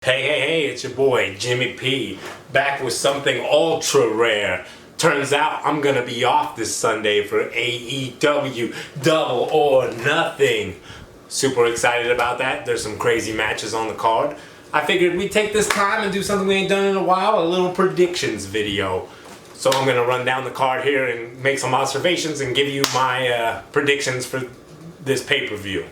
Hey, it's your boy, Jimmy P, back with something ultra rare. Turns out I'm gonna be off this Sunday for AEW Double or Nothing. Super excited about that. There's some crazy matches on the card. I figured we'd take this time and do something we ain't done in a while, a little predictions video. So I'm gonna run down the card here and make some observations and give you my predictions for this pay-per-view.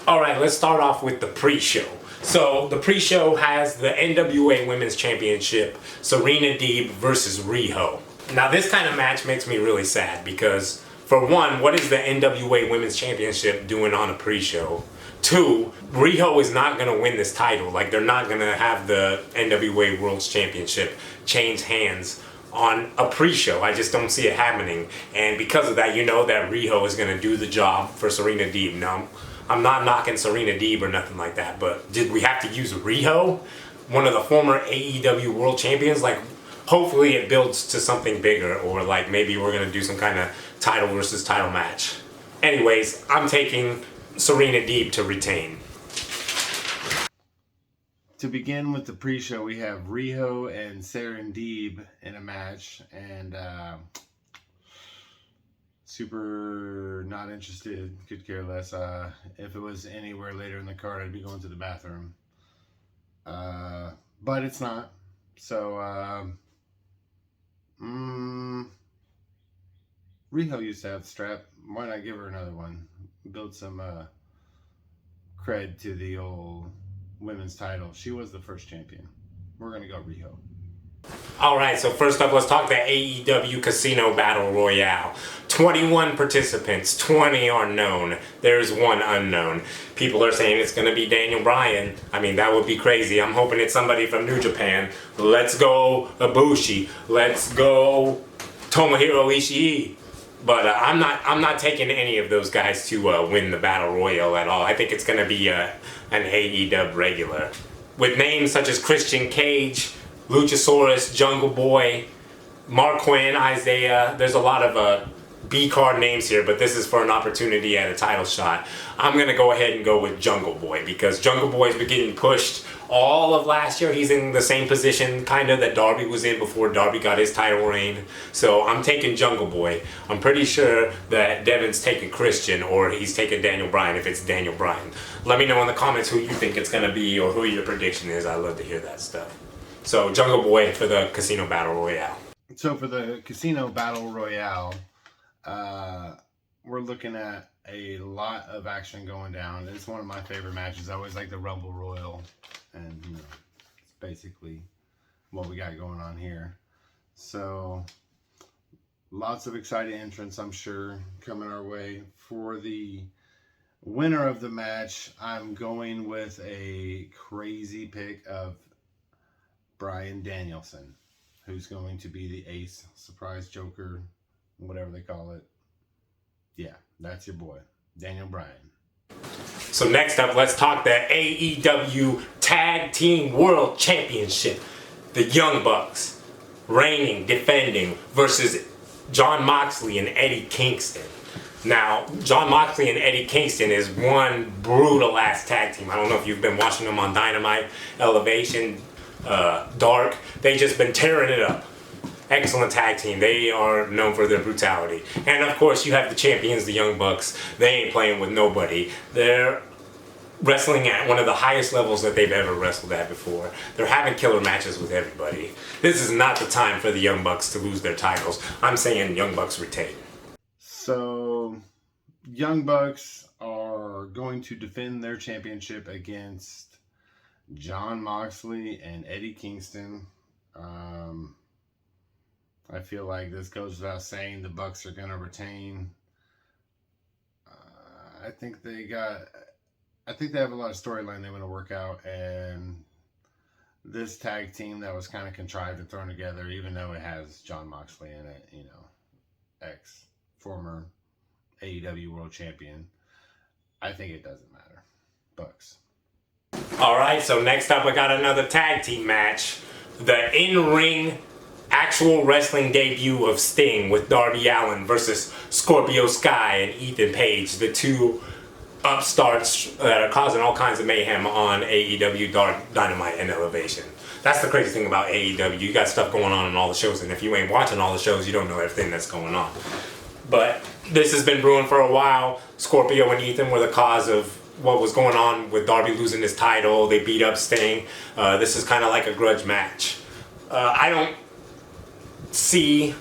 Alright, let's start off with the pre-show. So the pre-show has the NWA Women's Championship, Serena Deeb versus Riho. Now this kind of match makes me really sad because, for one, what is the NWA Women's Championship doing on a pre-show? Two, Riho is not going to win this title. Like, they're not going to have the NWA World's Championship change hands on a pre-show. I just don't see it happening. And because of that, you know that Riho is going to do the job for Serena Deeb. Now, I'm not knocking Serena Deeb or nothing like that, but did we have to use Riho? One of the former AEW World Champions? Like, hopefully it builds to something bigger, or like maybe we're going to do some kind of title versus title match. Anyways, I'm taking Serena Deeb to retain. To begin with the pre-show, we have Riho and Serena Deeb in a match, and super not interested, could care less. If it was anywhere later in the card, I'd be going to the bathroom. But it's not. So, Riho used to have the strap. Why not give her another one? Build some cred to the old women's title. She was the first champion. We're going to go Riho. Alright, so first up, let's talk the AEW Casino Battle Royale. 21 participants, 20 are known. There's one unknown. People are saying it's going to be Daniel Bryan. I mean, that would be crazy. I'm hoping it's somebody from New Japan. Let's go Ibushi. Let's go Tomohiro Ishii. But I'm not taking any of those guys to win the Battle Royale at all. I think it's going to be an AEW regular. With names such as Christian Cage, Luchasaurus, Jungle Boy, Mark Quinn, Isaiah. There's a lot of B-card names here, but this is for an opportunity at a title shot. I'm going to go ahead and go with Jungle Boy because Jungle Boy's been getting pushed all of last year. He's in the same position kind of that Darby was in before Darby got his title reign. So I'm taking Jungle Boy. I'm pretty sure that Devin's taking Christian, or he's taking Daniel Bryan if it's Daniel Bryan. Let me know in the comments who you think it's going to be or who your prediction is. I love to hear that stuff. So Jungle Boy for the Casino Battle Royale. So for the Casino Battle Royale, we're looking at a lot of action going down. It's one of my favorite matches. I always like the Rumble Royal, and you know, it's basically what we got going on here. So lots of exciting entrants, I'm sure, coming our way. For the winner of the match, I'm going with a crazy pick of Bryan Danielson, who's going to be the ace, surprise joker, whatever they call it. Yeah, that's your boy, Daniel Bryan. So next up, let's talk the AEW Tag Team World Championship. The Young Bucks, reigning, defending, versus Jon Moxley and Eddie Kingston. Now, Jon Moxley and Eddie Kingston is one brutal-ass tag team. I don't know if you've been watching them on Dynamite, Elevation, Dark. They just been tearing it up. Excellent tag team. They are known for their brutality. And of course you have the champions, the Young Bucks. They ain't playing with nobody. They're wrestling at one of the highest levels that they've ever wrestled at before. They're having killer matches with everybody. This is not the time for the Young Bucks to lose their titles. I'm saying Young Bucks retain. So Young Bucks are going to defend their championship against Jon Moxley and Eddie Kingston. I feel like this goes without saying the Bucks are going to retain. I think they have a lot of storyline they want to work out, and this tag team that was kind of contrived and thrown together, even though it has Jon Moxley in it, you know, former AEW World Champion, I think it doesn't matter. Bucks. Alright, so next up we got another tag team match. The in-ring actual wrestling debut of Sting with Darby Allin versus Scorpio Sky and Ethan Page, the two upstarts that are causing all kinds of mayhem on AEW, Dark Dynamite, and Elevation. That's the crazy thing about AEW. You got stuff going on in all the shows, and if you ain't watching all the shows, you don't know everything that's going on. But this has been brewing for a while. Scorpio and Ethan were the cause of what was going on with Darby losing his title. They beat up Sting. This is kind of like a grudge match. I don't see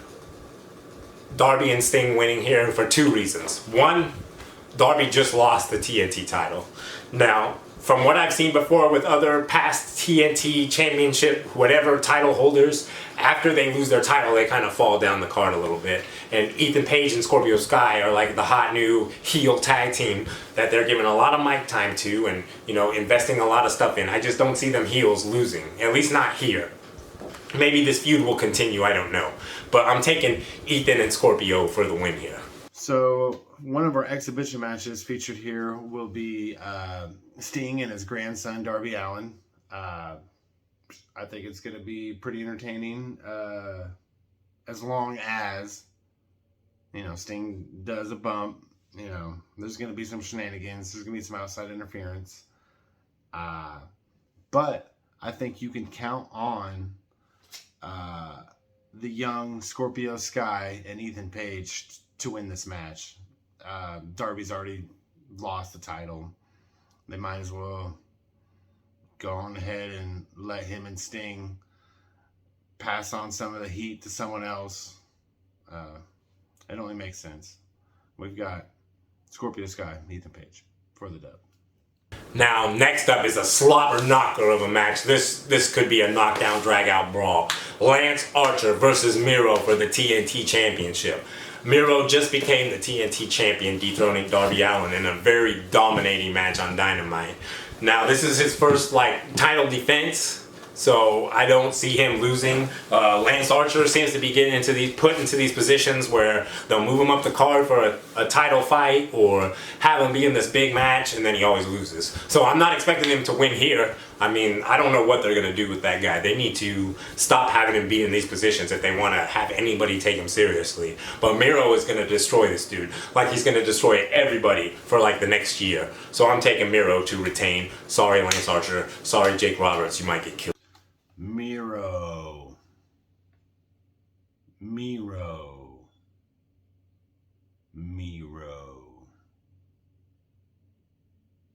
Darby and Sting winning here for two reasons. One, Darby just lost the TNT title. Now, from what I've seen before with other past TNT championship, whatever title holders, after they lose their title, they kind of fall down the card a little bit. And Ethan Page and Scorpio Sky are like the hot new heel tag team that they're giving a lot of mic time to and, you know, investing a lot of stuff in. I just don't see them heels losing, at least not here. Maybe this feud will continue, I don't know. But I'm taking Ethan and Scorpio for the win here. So one of our exhibition matches featured here will be Sting and his grandson Darby Allin. I think it's going to be pretty entertaining as long as, you know, Sting does a bump. You know, there's going to be some shenanigans. There's going to be some outside interference. But I think you can count on the young Scorpio Sky and Ethan Page to win this match. Darby's already lost the title. They might as well go on ahead and let him and Sting pass on some of the heat to someone else. It only makes sense. We've got Scorpio Sky and Ethan Page for the dub. Now, next up is a slobber knocker of a match. This could be a knockdown, drag-out brawl. Lance Archer versus Miro for the TNT Championship. Miro just became the TNT Champion, dethroning Darby Allin in a very dominating match on Dynamite. Now, this is his first, title defense, so I don't see him losing. Lance Archer seems to be getting put into these positions where they'll move him up the card for a title fight or have him be in this big match, and then he always loses. So I'm not expecting him to win here. I mean, I don't know what they're going to do with that guy. They need to stop having him be in these positions if they want to have anybody take him seriously. But Miro is going to destroy this dude. Like he's going to destroy everybody for the next year. So I'm taking Miro to retain. Sorry, Lance Archer. Sorry, Jake Roberts. You might get killed. Miro.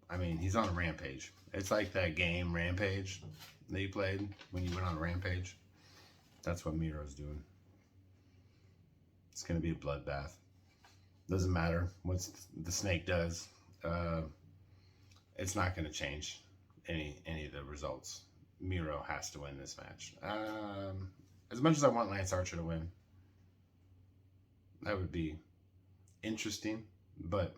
I mean, he's on a rampage. It's like that game Rampage that you played when you went on a rampage. That's what Miro's doing. It's going to be a bloodbath. Doesn't matter what the snake does. It's not going to change any of the results. Miro has to win this match. As much as I want Lance Archer to win, that would be interesting, but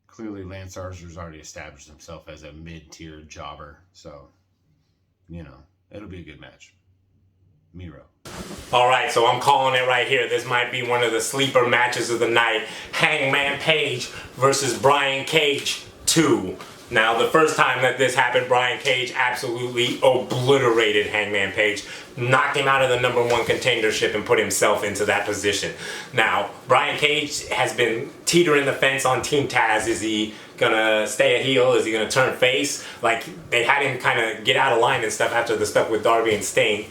clearly Lance Archer's already established himself as a mid-tier jobber, so, you know, it'll be a good match. Miro. Alright, so I'm calling it right here. This might be one of the sleeper matches of the night. Hangman Page versus Brian Cage 2. Now, the first time that this happened, Brian Cage absolutely obliterated Hangman Page, knocked him out of the #1 contendership and put himself into that position. Now, Brian Cage has been teetering the fence on Team Taz. Is he gonna stay a heel? Is he gonna turn face? They had him kind of get out of line and stuff after the stuff with Darby and Sting.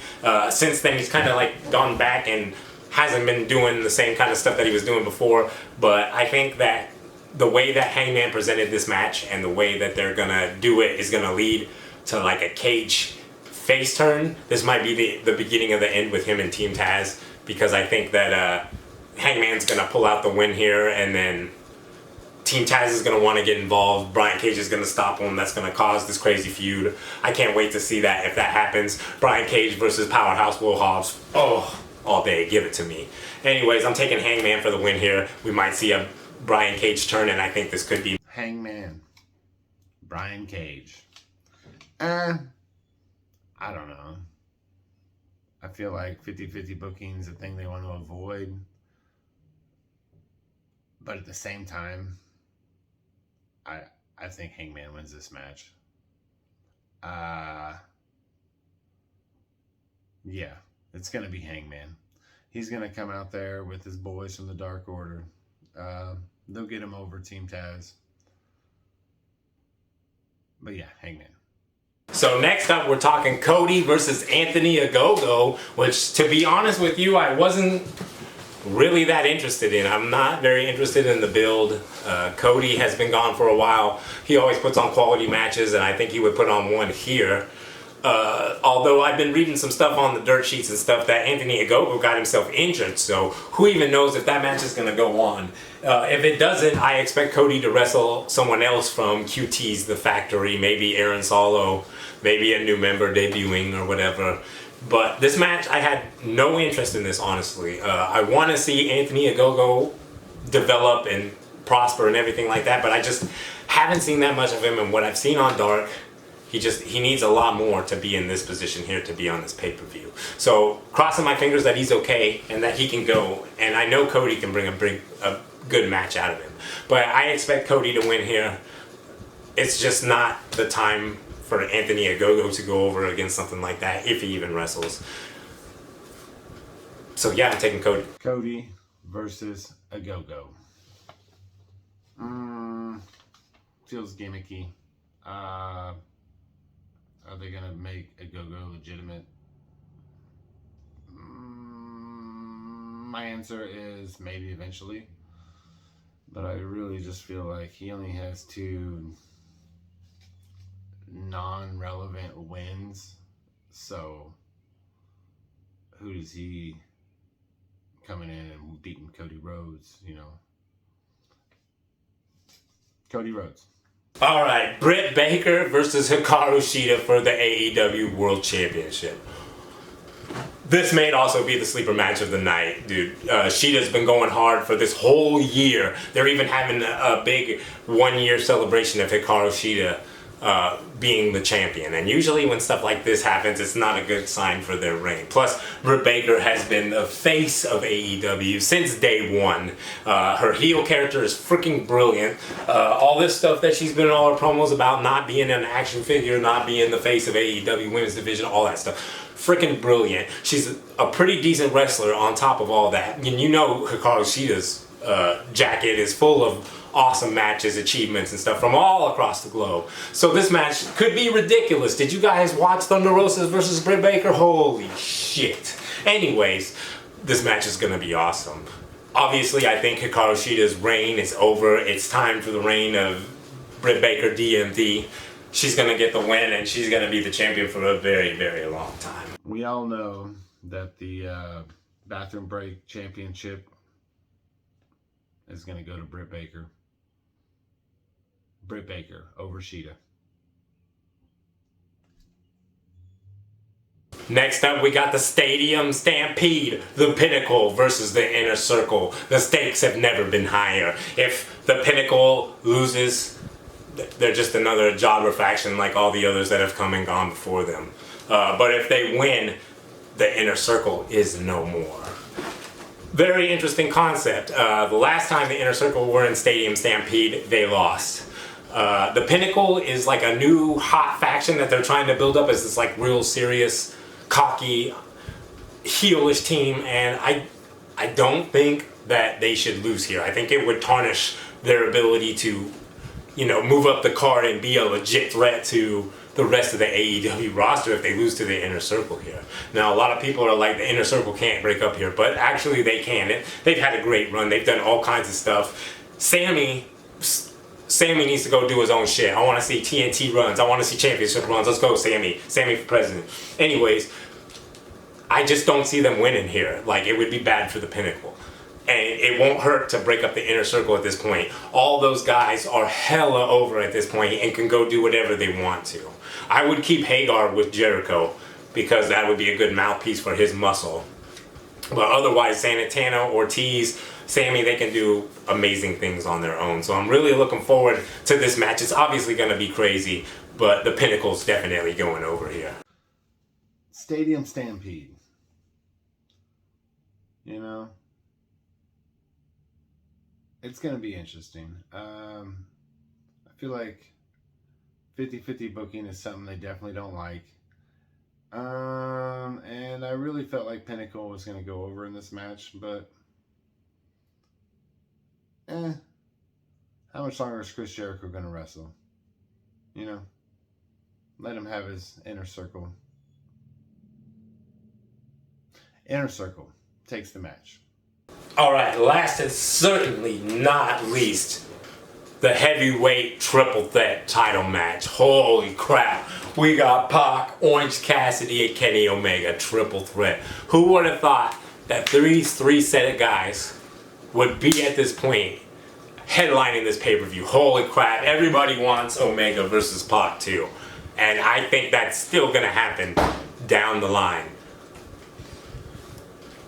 Since then, he's kind of gone back and hasn't been doing the same kind of stuff that he was doing before. But I think that the way that Hangman presented this match and the way that they're gonna do it is gonna lead to a Cage face turn. This might be the beginning of the end with him and Team Taz, because I think that Hangman's gonna pull out the win here, and then Team Taz is gonna want to get involved. Brian Cage is gonna stop him. That's gonna cause this crazy feud. I can't wait to see that if that happens. Brian Cage versus Powerhouse Will Hobbs. Oh, all day, give it to me. Anyways, I'm taking Hangman for the win here. We might see a Brian Cage turn, and I think this could be Hangman. Brian Cage. I don't know. I feel like 50-50 booking is a thing they want to avoid. But at the same time, I think Hangman wins this match. Yeah, it's going to be Hangman. He's going to come out there with his boys from the Dark Order. They'll get him over Team Taz. But yeah, Hangman. So next up, we're talking Cody versus Anthony Gogo, which, to be honest with you, I wasn't really that interested in. I'm not very interested in the build. Cody has been gone for a while. He always puts on quality matches, and I think he would put on one here. Although I've been reading some stuff on the dirt sheets and stuff that Anthony Gogo got himself injured, so who even knows if that match is going to go on. If it doesn't, I expect Cody to wrestle someone else from QT's The Factory, maybe Aaron Solo, maybe a new member debuting or whatever. But this match, I had no interest in this, honestly. I want to see Anthony Gogo develop and prosper and everything like that, but I just haven't seen that much of him, and what I've seen on Dark, he needs a lot more to be in this position here, to be on this pay-per-view. So crossing my fingers that he's okay and that he can go, and I know Cody can bring a good match out of him. But I expect Cody to win here. It's just not the time for Anthony Gogo to go over against something like that, if he even wrestles. So yeah, I'm taking Cody. Cody versus Gogo. Feels gimmicky. Are they going to make Gogo legitimate? My answer is maybe eventually. But I really just feel like he only has 2 non-relevant wins. So who does he coming in and beating Cody Rhodes, you know? Cody Rhodes. All right, Britt Baker versus Hikaru Shida for the AEW World Championship. This may also be the sleeper match of the night, dude. Shida's been going hard for this whole year. They're even having a big 1-year celebration of Hikaru Shida being the champion. And usually when stuff like this happens, it's not a good sign for their reign. Plus, Britt Baker has been the face of AEW since day one. Her heel character is freaking brilliant. All this stuff that she's been in all her promos about not being an action figure, not being the face of AEW Women's Division, all that stuff. Freaking brilliant. She's a pretty decent wrestler on top of all that. And you know Hikaru Shida's jacket is full of awesome matches, achievements, and stuff from all across the globe. So this match could be ridiculous. Did you guys watch Thunder Rosa versus Britt Baker? Holy shit. Anyways, this match is going to be awesome. Obviously, I think Hikaru Shida's reign is over. It's time for the reign of Britt Baker DMD. She's going to get the win, and she's going to be the champion for a very, very long time. We all know that the Bathroom Break Championship is going to go to Britt Baker. Britt Baker over Shida. Next up, we got the Stadium Stampede, the Pinnacle versus the Inner Circle. The stakes have never been higher. If the Pinnacle loses, they're just another jobber faction like all the others that have come and gone before them. But if they win, the Inner Circle is no more. Very interesting concept. The last time the Inner Circle were in Stadium Stampede, they lost. The Pinnacle is like a new hot faction that they're trying to build up as this like real serious, cocky, heelish team, and I don't think that they should lose here. I think it would tarnish their ability to, move up the card and be a legit threat to the rest of the AEW roster if they lose to the Inner Circle here. Now, a lot of people are like, the Inner Circle can't break up here, but actually they can. They've had a great run. They've done all kinds of stuff. Sammy needs to go do his own shit. I want to see TNT runs. I want to see championship runs. Let's go, Sammy. Sammy for president. Anyways, I just don't see them winning here. Like, it would be bad for the Pinnacle. And it won't hurt to break up the Inner Circle at this point. All those guys are hella over at this point and can go do whatever they want to. I would keep Hagar with Jericho because that would be a good mouthpiece for his muscle. But otherwise, Santana, Ortiz, Sammy, they can do amazing things on their own. So I'm really looking forward to this match. It's obviously going to be crazy, but the Pinnacle's definitely going over here. Stadium Stampede. It's going to be interesting. I feel like 50-50 booking is something they definitely don't like. And I really felt like Pinnacle was going to go over in this match, but how much longer is Chris Jericho going to wrestle? let him have his inner circle. Inner Circle takes the match. All right, last and certainly not least, the heavyweight triple threat title match. Holy crap. We got Pac, Orange Cassidy, and Kenny Omega, triple threat. Who would have thought that these three set of guys would be at this point headlining this pay-per-view? Holy crap, everybody wants Omega versus Pac too. And I think that's still gonna happen down the line.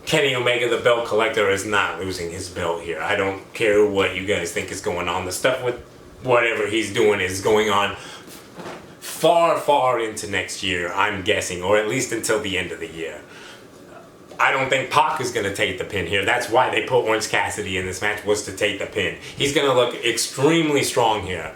Kenny Omega, the belt collector, is not losing his belt here. I don't care what you guys think is going on. The stuff with whatever he's doing is going on far into next year, I'm guessing, or at least until the end of the year. I don't think Pac is going to take the pin here. That's why they put Orange Cassidy in this match, was to take the pin. He's going to look extremely strong here.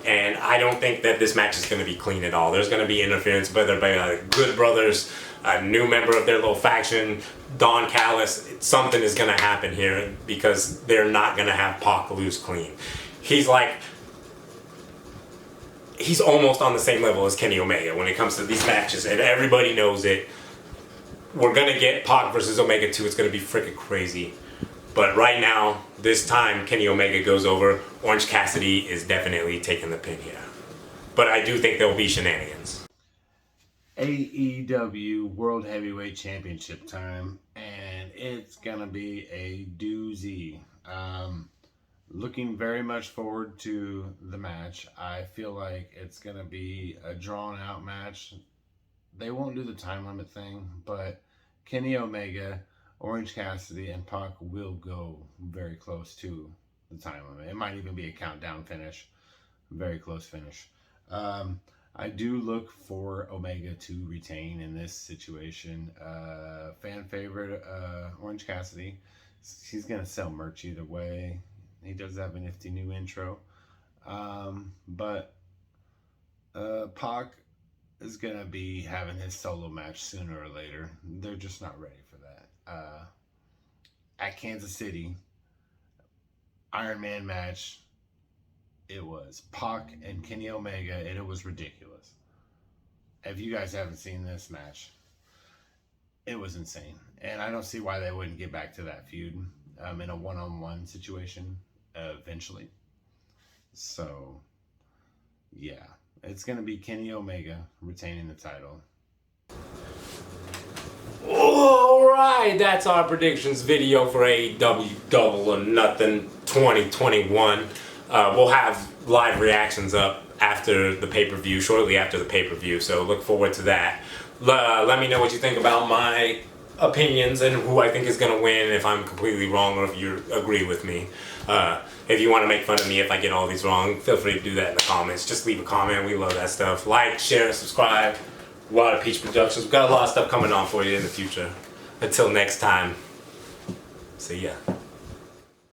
And I don't think that this match is going to be clean at all. There's going to be interference, whether by Good Brothers, a new member of their little faction, Don Callis. Something is going to happen here because they're not going to have Pac lose clean. He's almost on the same level as Kenny Omega when it comes to these matches, and everybody knows it. We're going to get Pac versus Omega 2. It's going to be freaking crazy. But right now, this time, Kenny Omega goes over. Orange Cassidy is definitely taking the pin here. But I do think there will be shenanigans. AEW World Heavyweight Championship time, and it's gonna be a doozy. Looking very much forward to the match. I feel like it's gonna be a drawn out match. They won't do the time limit thing, but Kenny Omega, Orange Cassidy, and Pac will go very close to the time limit. It might even be a countdown finish, very close finish. I do look for Omega to retain in this situation. Fan favorite, Orange Cassidy. He's going to sell merch either way. He does have a nifty new intro. But Pac is going to be having his solo match sooner or later. They're just not ready for that. At Kansas City, Iron Man match, it was Pac and Kenny Omega, and it was ridiculous. If you guys haven't seen this match, it was insane. And I don't see why they wouldn't get back to that feud in a one-on-one situation eventually. So, yeah. It's going to be Kenny Omega retaining the title. Alright, that's our predictions video for AEW Double or Nothing 2021. We'll have live reactions up after the pay-per-view, shortly after the pay-per-view, so look forward to that. Let me know what you think about my opinions and who I think is going to win, if I'm completely wrong or if you agree with me. If you want to make fun of me if I get all these wrong, feel free to do that in the comments. Just leave a comment. We love that stuff. Like, share, subscribe. Water Peach Productions. We've got a lot of stuff coming on for you in the future. Until next time, see ya.